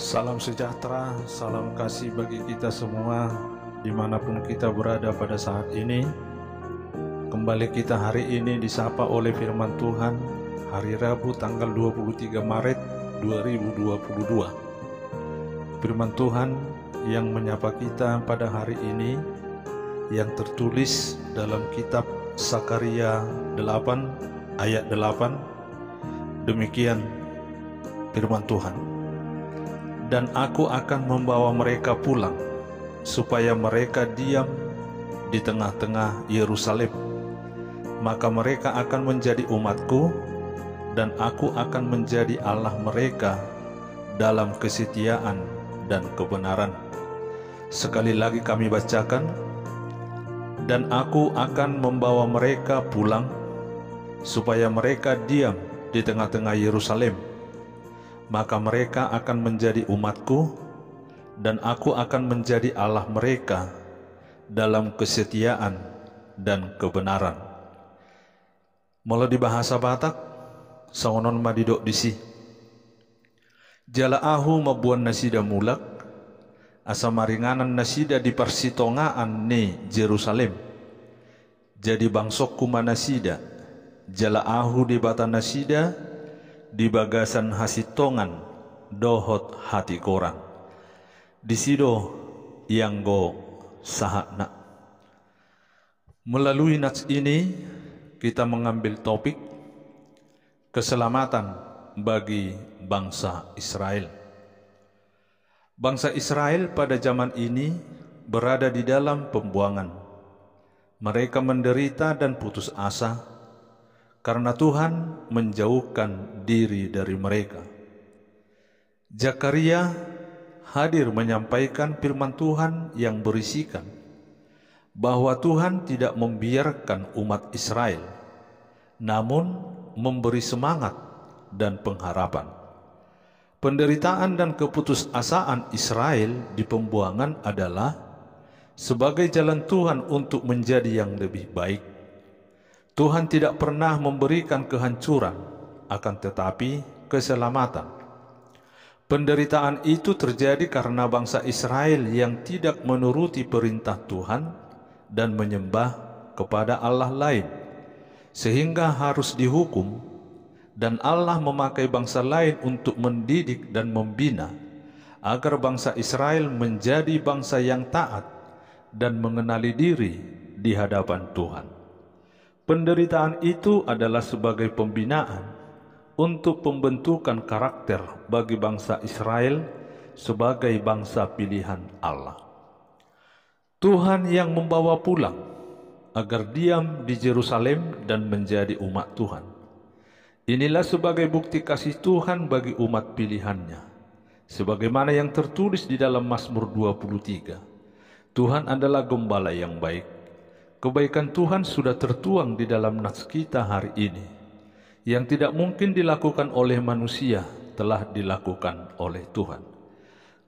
Salam sejahtera, salam kasih bagi kita semua dimanapun kita berada pada saat ini. Kembali kita hari ini disapa oleh firman Tuhan hari Rabu tanggal 23 Maret 2022. Firman Tuhan yang menyapa kita pada hari ini yang tertulis dalam kitab Sakaria 8 ayat 8. Demikian firman Tuhan. Dan aku akan membawa mereka pulang, supaya mereka diam di tengah-tengah Yerusalem. Maka mereka akan menjadi umatku, dan aku akan menjadi Allah mereka dalam kesetiaan dan kebenaran. Sekali lagi kami bacakan, dan aku akan membawa mereka pulang, supaya mereka diam di tengah-tengah Yerusalem. Maka mereka akan menjadi umatku, dan aku akan menjadi Allah mereka dalam kesetiaan dan kebenaran. Mula di bahasa Batak, saonon madidok disi. Jalaahu mabuan nasida mulak, asa maringanan nasida di persitongaan ne Jerusalem. Jadi bangsokku manasida, jalaahu di bata nasida, di bagasan hasitongan dohot hati korang di sido yang go sahakna. Melalui nats ini kita mengambil topik keselamatan bagi bangsa Israel. Bangsa Israel pada zaman ini berada di dalam pembuangan. Mereka menderita dan putus asa karena Tuhan menjauhkan diri dari mereka. Zakaria hadir menyampaikan firman Tuhan yang berisikan bahwa Tuhan tidak membiarkan umat Israel, namun memberi semangat dan pengharapan. Penderitaan dan keputusasaan Israel di pembuangan adalah sebagai jalan Tuhan untuk menjadi yang lebih baik. Tuhan tidak pernah memberikan kehancuran, akan tetapi keselamatan. Penderitaan itu terjadi karena bangsa Israel yang tidak menuruti perintah Tuhan dan menyembah kepada Allah lain, sehingga harus dihukum, dan Allah memakai bangsa lain untuk mendidik dan membina, agar bangsa Israel menjadi bangsa yang taat dan mengenali diri di hadapan Tuhan. Penderitaan itu adalah sebagai pembinaan untuk pembentukan karakter bagi bangsa Israel sebagai bangsa pilihan Allah. Tuhan yang membawa pulang agar diam di Yerusalem dan menjadi umat Tuhan. Inilah sebagai bukti kasih Tuhan bagi umat pilihannya. Sebagaimana yang tertulis di dalam Mazmur 23. Tuhan adalah gembala yang baik. Kebaikan Tuhan sudah tertuang di dalam nats kita hari ini. Yang tidak mungkin dilakukan oleh manusia telah dilakukan oleh Tuhan.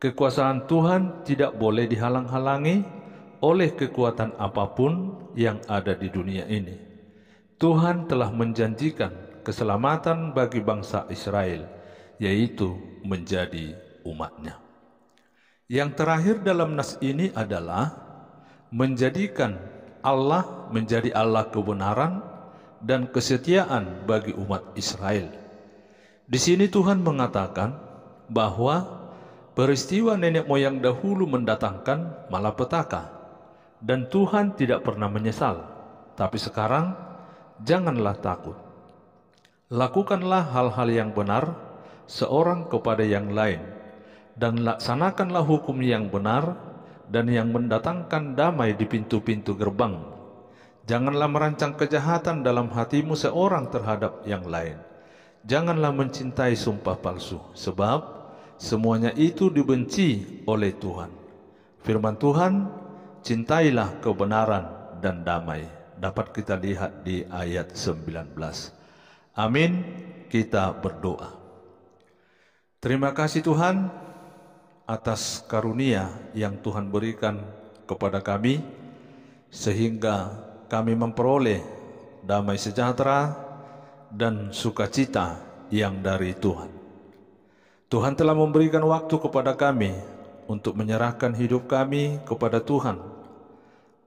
Kekuasaan Tuhan tidak boleh dihalang-halangi oleh kekuatan apapun yang ada di dunia ini. Tuhan telah menjanjikan keselamatan bagi bangsa Israel, yaitu menjadi umatnya. Yang terakhir dalam nas ini adalah menjadikan Allah menjadi Allah kebenaran dan kesetiaan bagi umat Israel. Di sini Tuhan mengatakan bahwa peristiwa nenek moyang dahulu mendatangkan malapetaka, dan Tuhan tidak pernah menyesal. Tapi sekarang janganlah takut. Lakukanlah hal-hal yang benar seorang kepada yang lain, dan laksanakanlah hukum yang benar dan yang mendatangkan damai di pintu-pintu gerbang. Janganlah merancang kejahatan dalam hatimu seorang terhadap yang lain. Janganlah mencintai sumpah palsu, sebab semuanya itu dibenci oleh Tuhan. Firman Tuhan, cintailah kebenaran dan damai. Dapat kita lihat di ayat 19. Amin. Kita berdoa. Terima kasih Tuhan atas karunia yang Tuhan berikan kepada kami, sehingga kami memperoleh damai sejahtera dan sukacita yang dari Tuhan. Tuhan telah memberikan waktu kepada kami untuk menyerahkan hidup kami kepada Tuhan,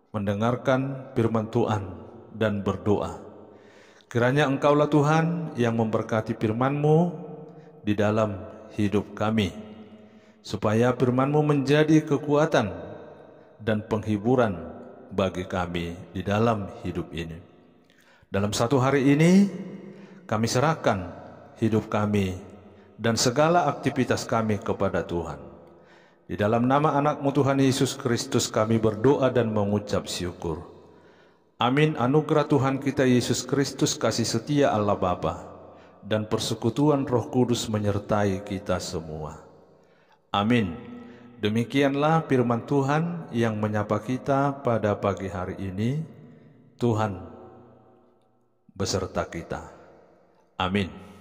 mendengarkan firman Tuhan dan berdoa. Kiranya Engkaulah Tuhan yang memberkati firman-Mu di dalam hidup kami, supaya firman-Mu menjadi kekuatan dan penghiburan bagi kami di dalam hidup ini. Dalam satu hari ini, kami serahkan hidup kami dan segala aktivitas kami kepada Tuhan. Di dalam nama anak-Mu Tuhan Yesus Kristus kami berdoa dan mengucap syukur. Amin. Anugerah Tuhan kita Yesus Kristus, kasih setia Allah Bapa, dan persekutuan Roh Kudus menyertai kita semua. Amin. Demikianlah firman Tuhan yang menyapa kita pada pagi hari ini. Tuhan beserta kita. Amin.